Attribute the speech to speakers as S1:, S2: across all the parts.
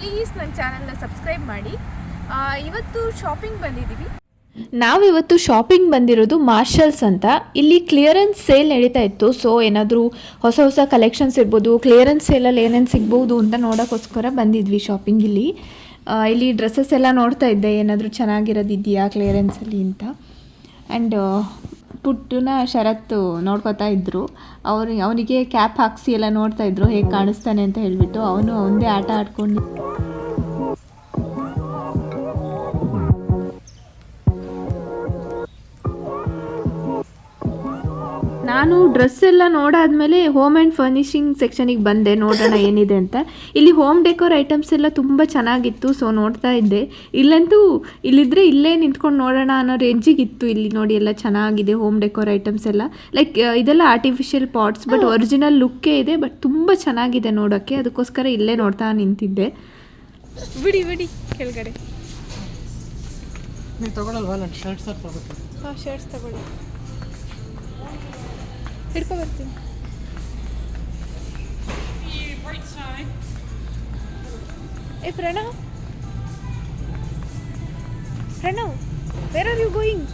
S1: Please ನನ್ನ ಚಾನಲ್ನ subscribe ಮಾಡಿ. ಇವತ್ತು ಶಾಪಿಂಗ್ ಬಂದಿದ್ದೀವಿ.
S2: ನಾವಿವತ್ತು ಶಾಪಿಂಗ್ ಬಂದಿರೋದು ಮಾರ್ಷಲ್ಸ್ ಅಂತ. ಇಲ್ಲಿ ಕ್ಲಿಯರೆನ್ಸ್ ಸೇಲ್ ನಡೀತಾ ಇತ್ತು. ಸೊ ಏನಾದರೂ ಹೊಸ ಹೊಸ ಕಲೆಕ್ಷನ್ಸ್ ಇರ್ಬೋದು, ಕ್ಲಿಯರೆನ್ಸ್ ಸೇಲಲ್ಲಿ ಏನೇನು ಸಿಗ್ಬೋದು ಅಂತ ನೋಡೋಕ್ಕೋಸ್ಕರ ಬಂದಿದ್ವಿ ಶಾಪಿಂಗ್. ಇಲ್ಲಿ ಡ್ರೆಸ್ಸಸ್ ಎಲ್ಲ ನೋಡ್ತಾ ಇದ್ದೆ, ಏನಾದರೂ ಚೆನ್ನಾಗಿರೋದಿದೆಯಾ ಕ್ಲಿಯರೆನ್ಸಲ್ಲಿ ಅಂತ. ಆ್ಯಂಡ್ ಪುಟ್ಟನ ಶರತ್ತು ನೋಡ್ಕೋತಾ ಇದ್ದರು. ಅವನಿಗೆ ಕ್ಯಾಪ್ ಹಾಕ್ಸಿ ಎಲ್ಲ ನೋಡ್ತಾ ಇದ್ರು ಹೇಗೆ ಕಾಣಿಸ್ತಾನೆ ಅಂತ ಹೇಳಿಬಿಟ್ಟು. ಅವನು ಅವನದೇ ಆಟ ಆಡ್ಕೊಂಡು ನಾನು ಡ್ರೆಸ್ ಎಲ್ಲ ನೋಡಾದ್ಮೇಲೆ ಹೋಮ್ ಆ್ಯಂಡ್ ಫರ್ನಿಷಿಂಗ್ ಸೆಕ್ಷನಿಗೆ ಬಂದೆ, ನೋಡೋಣ ಏನಿದೆ ಅಂತ. ಇಲ್ಲಿ ಹೋಮ್ ಡೆಕೋರ್ ಐಟಮ್ಸ್ ಎಲ್ಲ ತುಂಬ ಚೆನ್ನಾಗಿತ್ತು. ಸೊ ನೋಡ್ತಾ ಇದ್ದೆ. ಇಲ್ಲಂತೂ ಇಲ್ಲಿದ್ರೆ ಇಲ್ಲೇ ನಿಂತ್ಕೊಂಡು ನೋಡೋಣ ಅನ್ನೋ ರೇಂಜಿಗಿತ್ತು. ಇಲ್ಲಿ ನೋಡಿ ಎಲ್ಲ ಚೆನ್ನಾಗಿದೆ ಹೋಮ್ ಡೆಕೋರ್ ಐಟಮ್ಸ್ ಎಲ್ಲ. ಲೈಕ್ ಇದೆಲ್ಲ ಆರ್ಟಿಫಿಷಿಯಲ್ ಪಾಟ್ಸ್, ಬಟ್ ಒರಿಜಿನಲ್ ಲುಕ್ಕೇ ಇದೆ. ಬಟ್ ತುಂಬ ಚೆನ್ನಾಗಿದೆ ನೋಡೋಕ್ಕೆ. ಅದಕ್ಕೋಸ್ಕರ ಇಲ್ಲೇ ನೋಡ್ತಾ ನಿಂತಿದ್ದೆ.
S1: ಬಿಡಿ ಬಿಡಿ ಕೆಳಗಡೆ.
S3: ನೀವು ತಗೊಳ್ಳಲ್ವಾ? ನಾನು ಶರ್ಟ್ಸ್ ತಗೋತೀನಿ.
S1: ಹಾಂ, ಶರ್ಟ್ಸ್ ತಗೊಳ್ಳಿ. ಹಿಡ್ಕೊ ಬರ್ತೀನಿ. ಏ Pranav, Pranav, where are you going?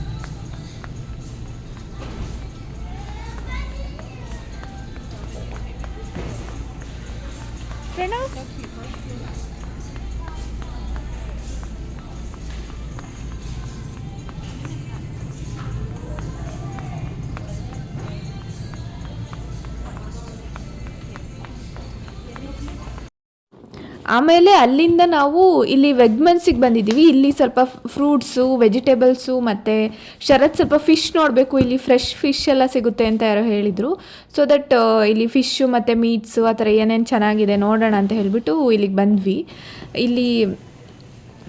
S1: Pranav,
S2: ಆಮೇಲೆ ಅಲ್ಲಿಂದ ನಾವು ಇಲ್ಲಿ ವೆಗ್ಮೆನ್ಸಿಗೆ ಬಂದಿದ್ದೀವಿ. ಇಲ್ಲಿ ಸ್ವಲ್ಪ ಫ್ರೂಟ್ಸು, ವೆಜಿಟೇಬಲ್ಸು ಮತ್ತು ಶರತ್ ಸ್ವಲ್ಪ ಫಿಶ್ ನೋಡಬೇಕು, ಇಲ್ಲಿ ಫ್ರೆಶ್ ಫಿಶ್ ಎಲ್ಲ ಸಿಗುತ್ತೆ ಅಂತ ಯಾರೋ ಹೇಳಿದರು. ಸೊ ದಟ್ ಇಲ್ಲಿ ಫಿಶ್ಶು ಮತ್ತು ಮೀಟ್ಸು ಆ ಥರ ಏನೇನು ಚೆನ್ನಾಗಿದೆ ನೋಡೋಣ ಅಂತ ಹೇಳಿಬಿಟ್ಟು ಇಲ್ಲಿಗೆ ಬಂದ್ವಿ. ಇಲ್ಲಿ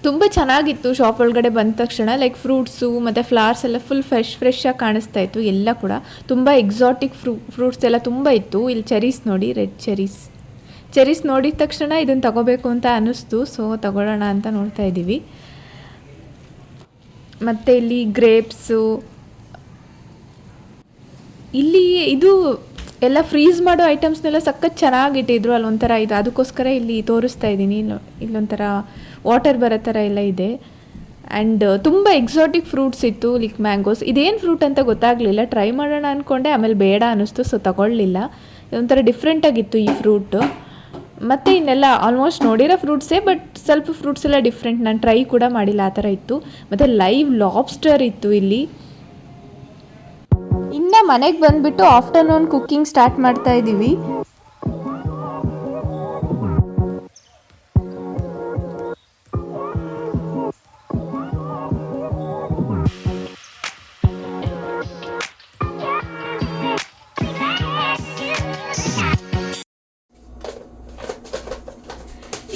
S2: ತುಂಬ ಚೆನ್ನಾಗಿತ್ತು. ಶಾಪ್ ಒಳಗಡೆ ಬಂದ ತಕ್ಷಣ ಲೈಕ್ ಫ್ರೂಟ್ಸು ಮತ್ತು ಫ್ಲವರ್ಸ್ ಎಲ್ಲ ಫುಲ್ ಫ್ರೆಶ್ಶಾಗಿ ಕಾಣಿಸ್ತಾ ಇತ್ತು. ಎಲ್ಲ ಕೂಡ ತುಂಬ ಎಕ್ಸಾಟಿಕ್ ಫ್ರೂಟ್ಸ್ ಎಲ್ಲ ತುಂಬ ಇತ್ತು. ಇಲ್ಲಿ ಚೆರೀಸ್ ನೋಡಿ, ರೆಡ್ ಚೆರೀಸ್ ನೋಡಿದ ತಕ್ಷಣ ಇದನ್ನು ತಗೋಬೇಕು ಅಂತ ಅನ್ನಿಸ್ತು. ಸೊ ತಗೊಳ್ಳೋಣ ಅಂತ ನೋಡ್ತಾ ಇದ್ದೀವಿ. ಮತ್ತು ಇಲ್ಲಿ ಗ್ರೇಪ್ಸು, ಇಲ್ಲಿ ಇದು ಎಲ್ಲ ಫ್ರೀಸ್ ಮಾಡೋ ಐಟಮ್ಸ್ನೆಲ್ಲ ಸಖತ್ ಚೆನ್ನಾಗಿಟ್ಟಿದ್ರು. ಅಲ್ಲೊಂಥರ ಇದು, ಅದಕ್ಕೋಸ್ಕರ ಇಲ್ಲಿ ತೋರಿಸ್ತಾ ಇದ್ದೀನಿ. ಇಲ್ಲೊಂಥರ ವಾಟರ್ ಬರೋ ಥರ ಎಲ್ಲ ಇದೆ. ಆ್ಯಂಡ್ ತುಂಬ ಎಕ್ಸಾಟಿಕ್ ಫ್ರೂಟ್ಸ್ ಇತ್ತು, ಲೈಕ್ ಮ್ಯಾಂಗೋಸ್. ಇದೇನು ಫ್ರೂಟ್ ಅಂತ ಗೊತ್ತಾಗಲಿಲ್ಲ. ಟ್ರೈ ಮಾಡೋಣ ಅಂದ್ಕೊಂಡೆ, ಆಮೇಲೆ ಬೇಡ ಅನ್ನಿಸ್ತು. ಸೊ ತಗೊಳ್ಳಿಲ್ಲ. ಇದೊಂಥರ ಡಿಫ್ರೆಂಟಾಗಿತ್ತು ಈ ಫ್ರೂಟು. ಮತ್ತು ಇನ್ನೆಲ್ಲ ಆಲ್ಮೋಸ್ಟ್ ನೋಡಿರೋ ಫ್ರೂಟ್ಸೇ, ಬಟ್ ಸ್ವಲ್ಪ ಫ್ರೂಟ್ಸ್ ಎಲ್ಲ ಡಿಫ್ರೆಂಟ್, ನಾನು ಟ್ರೈ ಕೂಡ ಮಾಡಿಲ್ಲ, ಆ ಥರ ಇತ್ತು. ಮತ್ತು ಲೈವ್ ಲಾಬ್ಸ್ಟರ್ ಇತ್ತು ಇಲ್ಲಿ. ಇನ್ನು ಮನೆಗೆ ಬಂದುಬಿಟ್ಟು ಆಫ್ಟರ್ನೂನ್ ಕುಕ್ಕಿಂಗ್ ಸ್ಟಾರ್ಟ್ ಮಾಡ್ತಾ ಇದ್ದೀವಿ.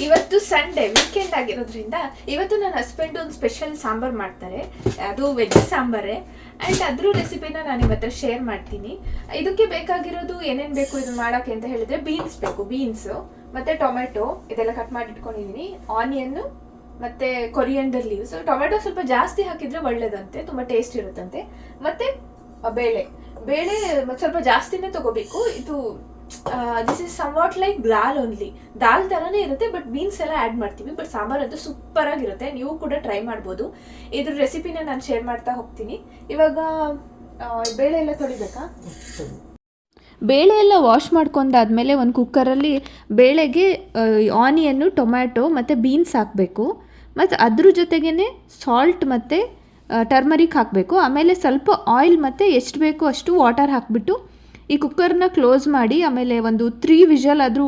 S1: ಇವತ್ತು ಸಂಡೇ ವೀಕೆಂಡ್ ಆಗಿರೋದ್ರಿಂದ ಇವತ್ತು ನನ್ನ ಹಸ್ಬೆಂಡ್ ಒಂದು ಸ್ಪೆಷಲ್ ಸಾಂಬಾರು ಮಾಡ್ತಾರೆ. ಅದು ವೆಜ್ ಸಾಂಬಾರೇ. ಆ್ಯಂಡ್ ಅದ್ರ ರೆಸಿಪಿನ ನಾನು ಇವತ್ತು ಶೇರ್ ಮಾಡ್ತೀನಿ. ಇದಕ್ಕೆ ಬೇಕಾಗಿರೋದು ಏನೇನು ಬೇಕು ಇದನ್ನು ಮಾಡೋಕ್ಕೆ ಅಂತ ಹೇಳಿದ್ರೆ, ಬೀನ್ಸ್ ಬೇಕು, ಬೀನ್ಸು ಮತ್ತು ಟೊಮೆಟೊ ಇದೆಲ್ಲ ಕಟ್ ಮಾಡಿ ಇಟ್ಕೊಂಡಿದ್ದೀನಿ, ಆನಿಯನ್ನು ಮತ್ತು ಕೊರಿಯಂಡರ್ ಲೀವ್ಸ್. ಟೊಮೆಟೊ ಸ್ವಲ್ಪ ಜಾಸ್ತಿ ಹಾಕಿದರೆ ಒಳ್ಳೇದಂತೆ, ತುಂಬ ಟೇಸ್ಟ್ ಇರುತ್ತಂತೆ. ಮತ್ತು ಬೇಳೆ ಸ್ವಲ್ಪ ಜಾಸ್ತಿನೇ ತೊಗೋಬೇಕು. ಇದು this is somewhat like dal only, ದಾಲ್ ಥರನೇ ಇರುತ್ತೆ, ಬಟ್ ಬೀನ್ಸ್ ಎಲ್ಲ ಆ್ಯಡ್ ಮಾಡ್ತೀವಿ. ಬಟ್ ಸಾಂಬಾರು ಅದು ಸೂಪರಾಗಿರುತ್ತೆ, ನೀವು ಕೂಡ ಟ್ರೈ ಮಾಡ್ಬೋದು. ಇದ್ರ ರೆಸಿಪಿನ ನಾನು ಶೇರ್ ಮಾಡ್ತಾ ಹೋಗ್ತೀನಿ. ಇವಾಗ ಬೇಳೆ ಎಲ್ಲ ತೊಳಿಬೇಕಾ?
S2: ಬೇಳೆ ಎಲ್ಲ ವಾಶ್ ಮಾಡ್ಕೊಂಡಾದ್ಮೇಲೆ ಒಂದು ಕುಕ್ಕರಲ್ಲಿ ಬೇಳೆಗೆ ಆನಿಯನ್ನು, ಟೊಮ್ಯಾಟೊ ಮತ್ತು ಬೀನ್ಸ್ ಹಾಕಬೇಕು. ಮತ್ತು ಅದ್ರ ಜೊತೆಗೇ ಸಾಲ್ಟ್ ಮತ್ತು ಟರ್ಮರಿಕ್ ಹಾಕಬೇಕು. ಆಮೇಲೆ ಸ್ವಲ್ಪ ಆಯಿಲ್ ಮತ್ತು ಎಷ್ಟು ಬೇಕೋ ಅಷ್ಟು ವಾಟರ್ ಹಾಕಿಬಿಟ್ಟು ಈ ಕುಕ್ಕರ್ನ ಕ್ಲೋಸ್ ಮಾಡಿ, ಆಮೇಲೆ ಒಂದು 3 ವಿಷಲ್ ಆದರೂ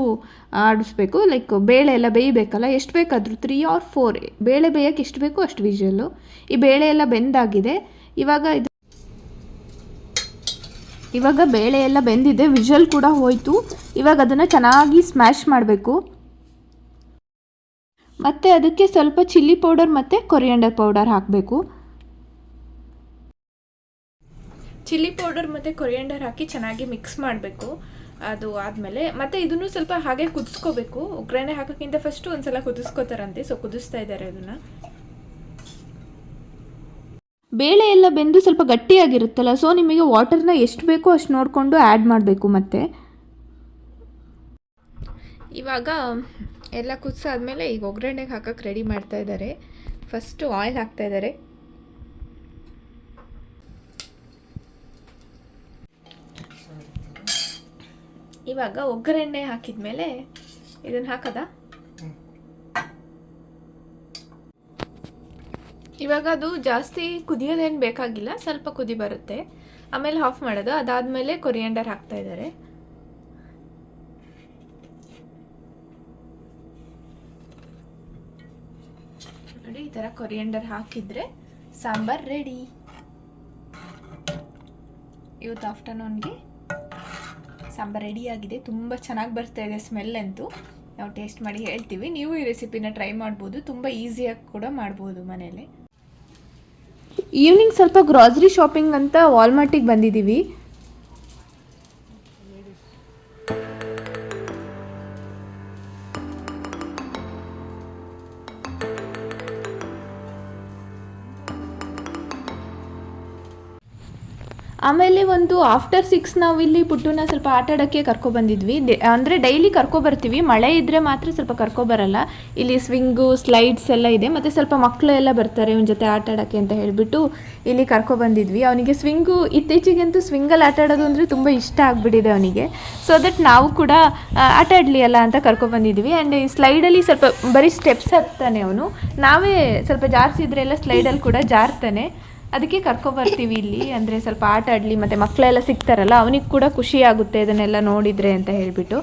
S2: ಆಡಿಸ್ಬೇಕು. ಲೈಕ್ ಬೇಳೆ ಎಲ್ಲ ಬೇಯಬೇಕಲ್ಲ, ಎಷ್ಟು ಬೇಕಾದರೂ 3 or 4 ಬೇಳೆ ಬೇಯೋಕ್ಕೆ ಎಷ್ಟು ಬೇಕೋ ಅಷ್ಟು ವಿಷಲ್ಲು. ಈ ಬೇಳೆ ಎಲ್ಲ ಬೆಂದಾಗಿದೆ. ಇವಾಗ ಬೇಳೆ ಎಲ್ಲ ಬೆಂದಿದೆ, ವಿಷಲ್ ಕೂಡ ಹೋಯಿತು. ಇವಾಗ ಅದನ್ನು ಚೆನ್ನಾಗಿ ಸ್ಮ್ಯಾಶ್ ಮಾಡಬೇಕು. ಮತ್ತು ಅದಕ್ಕೆ ಸ್ವಲ್ಪ ಚಿಲ್ಲಿ ಪೌಡರ್ ಮತ್ತು ಕೊರಿಯಂಡರ್ ಪೌಡರ್ ಹಾಕಬೇಕು.
S1: ಚಿಲ್ಲಿ ಪೌಡರ್ ಮತ್ತು ಕೊರಿಯಂಡರ್ ಹಾಕಿ ಚೆನ್ನಾಗಿ ಮಿಕ್ಸ್ ಮಾಡಬೇಕು. ಅದು ಆದಮೇಲೆ ಮತ್ತು ಇದನ್ನು ಸ್ವಲ್ಪ ಹಾಗೆ ಕುದಿಸ್ಕೋಬೇಕು. ಒಗ್ಗರಣೆ ಹಾಕೋಕ್ಕಿಂತ ಫಸ್ಟು ಒಂದು ಸಲ ಕುದಿಸ್ಕೋತಾರಂತೆ. ಸೊ ಕುದಿಸ್ತಾ ಇದ್ದಾರೆ ಅದನ್ನು.
S2: ಬೇಳೆ ಎಲ್ಲ ಬೆಂದು ಸ್ವಲ್ಪ ಗಟ್ಟಿಯಾಗಿರುತ್ತಲ್ಲ, ಸೊ ನಿಮಗೆ ವಾಟರ್ನ ಎಷ್ಟು ಬೇಕೋ ಅಷ್ಟು ನೋಡಿಕೊಂಡು ಆ್ಯಡ್ ಮಾಡಬೇಕು. ಮತ್ತು
S1: ಇವಾಗ
S2: ಎಲ್ಲ ಕುದಿಸಾದ್ಮೇಲೆ ಈಗ ಒಗ್ಗರಣೆಗೆ ಹಾಕಕ್ಕೆ ರೆಡಿ ಮಾಡ್ತಾ ಇದ್ದಾರೆ. ಫಸ್ಟು ಆಯಿಲ್ ಹಾಕ್ತಾ ಇದ್ದಾರೆ. ಇವಾಗ ಒಗ್ಗರಣೆ ಹಾಕಿದ್ಮೇಲೆ ಇದನ್ನು ಹಾಕದ. ಇವಾಗ ಅದು ಜಾಸ್ತಿ ಕುದಿಯೋದೇನು ಬೇಕಾಗಿಲ್ಲ, ಸ್ವಲ್ಪ ಕುದಿ ಬರುತ್ತೆ, ಆಮೇಲೆ ಆಫ್ ಮಾಡೋದು. ಅದಾದಮೇಲೆ ಕೊರಿಯಾಂಡರ್ ಹಾಕ್ತಾ ಇದ್ದಾರೆ. ನೋಡಿ, ಈ ಥರ ಕೊರಿಯಾಂಡರ್ ಹಾಕಿದರೆ ಸಾಂಬಾರ್ ರೆಡಿ. ಇವತ್ತು ಆಫ್ಟರ್ನೂನ್ಗೆ ಸಾಂಬಾರ್ ರೆಡಿ ಆಗಿದೆ. ತುಂಬ ಚೆನ್ನಾಗಿ ಬರ್ತಾ ಇದೆ ಸ್ಮೆಲ್ ಅಂತೂ. ನಾವು ಟೇಸ್ಟ್ ಮಾಡಿ ಹೇಳ್ತೀವಿ. ನೀವು ಈ ರೆಸಿಪಿನ ಟ್ರೈ ಮಾಡ್ಬೋದು, ತುಂಬ ಈಸಿಯಾಗಿ ಕೂಡ ಮಾಡ್ಬೋದು ಮನೇಲಿ. ಈವ್ನಿಂಗ್ ಸ್ವಲ್ಪ ಗ್ರಾಸರಿ ಶಾಪಿಂಗ್ ಅಂತ ವಾಲ್ಮಾರ್ಟಿಗೆ ಬಂದಿದ್ದೀವಿ. ಆಮೇಲೆ ಒಂದು ಆಫ್ಟರ್ 6 ನಾವು ಇಲ್ಲಿ ಪುಟ್ಟುನ ಸ್ವಲ್ಪ ಆಟ ಆಡೋಕ್ಕೆ ಕರ್ಕೊಬಂದಿದ್ವಿ. ಅಂದರೆ ಡೈಲಿ ಕರ್ಕೊಬರ್ತೀವಿ, ಮಳೆ ಇದ್ದರೆ ಮಾತ್ರ ಸ್ವಲ್ಪ ಕರ್ಕೊಬರಲ್ಲ. ಇಲ್ಲಿ ಸ್ವಿಂಗು, ಸ್ಲೈಡ್ಸ್ ಎಲ್ಲ ಇದೆ, ಮತ್ತು ಸ್ವಲ್ಪ ಮಕ್ಕಳು ಎಲ್ಲ ಬರ್ತಾರೆ ಇವನ ಜೊತೆ ಆಟ ಆಡೋಕ್ಕೆ ಅಂತ ಹೇಳಿಬಿಟ್ಟು ಇಲ್ಲಿ ಕರ್ಕೊಬಂದಿದ್ವಿ. ಅವನಿಗೆ ಸ್ವಿಂಗು, ಇತ್ತೀಚೆಗಂತೂ ಸ್ವಿಂಗಲ್ಲಿ ಆಟ ಆಡೋದು ಅಂದರೆ ತುಂಬ ಇಷ್ಟ ಆಗಿಬಿಟ್ಟಿದೆ ಅವನಿಗೆ. ಸೊ ದಟ್ ನಾವು ಕೂಡ ಆಟ ಆಡಲಿ ಅಲ್ಲ ಅಂತ ಕರ್ಕೊಬಂದಿದ್ವಿ. ಆ್ಯಂಡ್ ಈ ಸ್ಲೈಡಲ್ಲಿ ಸ್ವಲ್ಪ ಬರೀ ಸ್ಟೆಪ್ಸ್ ಹತ್ತಾನೆ ಅವನು. ನಾವೇ ಸ್ವಲ್ಪ ಜಾರಿಸಿದ್ರೆಲ್ಲ ಸ್ಲೈಡಲ್ಲಿ ಕೂಡ ಜಾರ್ತಾನೆ. ಅದಕ್ಕೆ ಕರ್ಕೊಬರ್ತೀವಿ ಇಲ್ಲಿ, ಅಂದರೆ ಸ್ವಲ್ಪ ಆಟ ಆಡಲಿ, ಮತ್ತು ಮಕ್ಕಳೆಲ್ಲ ಸಿಗ್ತಾರಲ್ಲ, ಅವನಿಗೆ ಕೂಡ ಖುಷಿ ಆಗುತ್ತೆ ಇದನ್ನೆಲ್ಲ ನೋಡಿದರೆ ಅಂತ ಹೇಳಿಬಿಟ್ಟು.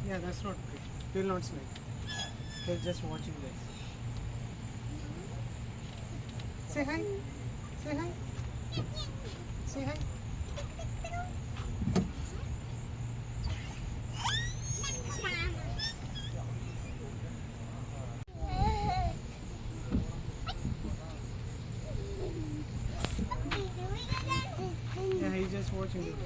S3: Yeah, that's not good. He will not slide. He's just watching this. Say hi. Say hi. Say hi. Yeah, he's just watching it.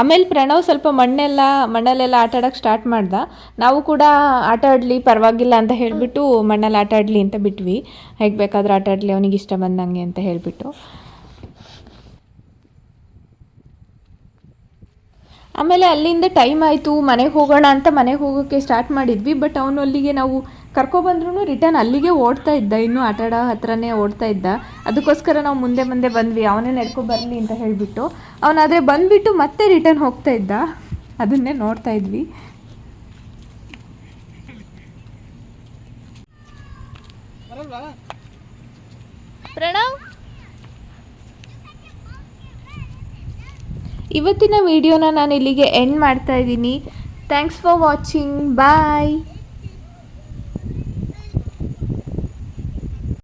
S2: ಆಮೇಲೆ ಪ್ರಣವ್ ಸ್ವಲ್ಪ ಮಣ್ಣಲ್ಲೆಲ್ಲ ಆಟ ಆಡೋಕ್ಕೆ ಸ್ಟಾರ್ಟ್ ಮಾಡ್ದ. ನಾವು ಕೂಡ ಆಟ ಆಡಲಿ ಪರವಾಗಿಲ್ಲ ಅಂತ ಹೇಳಿಬಿಟ್ಟು ಮಣ್ಣಲ್ಲಿ ಆಟ ಆಡಲಿ ಅಂತ ಬಿಟ್ವಿ. ಹೇಗೆ ಬೇಕಾದರೂ ಆಟ ಆಡಲಿ, ಅವನಿಗೆ ಇಷ್ಟ ಬಂದಂಗೆ ಅಂತ ಹೇಳಿಬಿಟ್ಟು. ಆಮೇಲೆ ಅಲ್ಲಿಂದ ಟೈಮ್ ಆಯಿತು, ಮನೆಗೆ ಹೋಗೋಣ ಅಂತ ಮನೆಗೆ ಹೋಗೋಕ್ಕೆ ಸ್ಟಾರ್ಟ್ ಮಾಡಿದ್ವಿ. ಬಟ್ ಅವನು ಅಲ್ಲಿಗೆ ನಾವು ಕರ್ಕೊಬಂದ್ರೂ ರಿಟರ್ನ್ ಅಲ್ಲಿಗೆ ಓಡ್ತಾ ಇದ್ದ, ಇನ್ನೂ ಆಟ ಆಡೋ ಹತ್ರನೇ ಓಡ್ತಾ ಇದ್ದ. ಅದಕ್ಕೋಸ್ಕರ ನಾವು ಮುಂದೆ ಬಂದ್ವಿ, ಅವನೇ ನಡ್ಕೊಬರಲಿ ಅಂತ ಹೇಳಿಬಿಟ್ಟು. ಅವನಾದರೆ ಬಂದುಬಿಟ್ಟು ಮತ್ತೆ ರಿಟರ್ನ್ ಹೋಗ್ತಾ ಇದ್ದ, ಅದನ್ನೇ ನೋಡ್ತಾ ಇದ್ವಿ. ಪ್ರಣವ್, ಇವತ್ತಿನ ವಿಡಿಯೋನ ನಾನು ಇಲ್ಲಿಗೆ ಎಂಡ್ ಮಾಡ್ತಾ ಇದ್ದೀನಿ. Thanks for watching. ಬಾಯ್.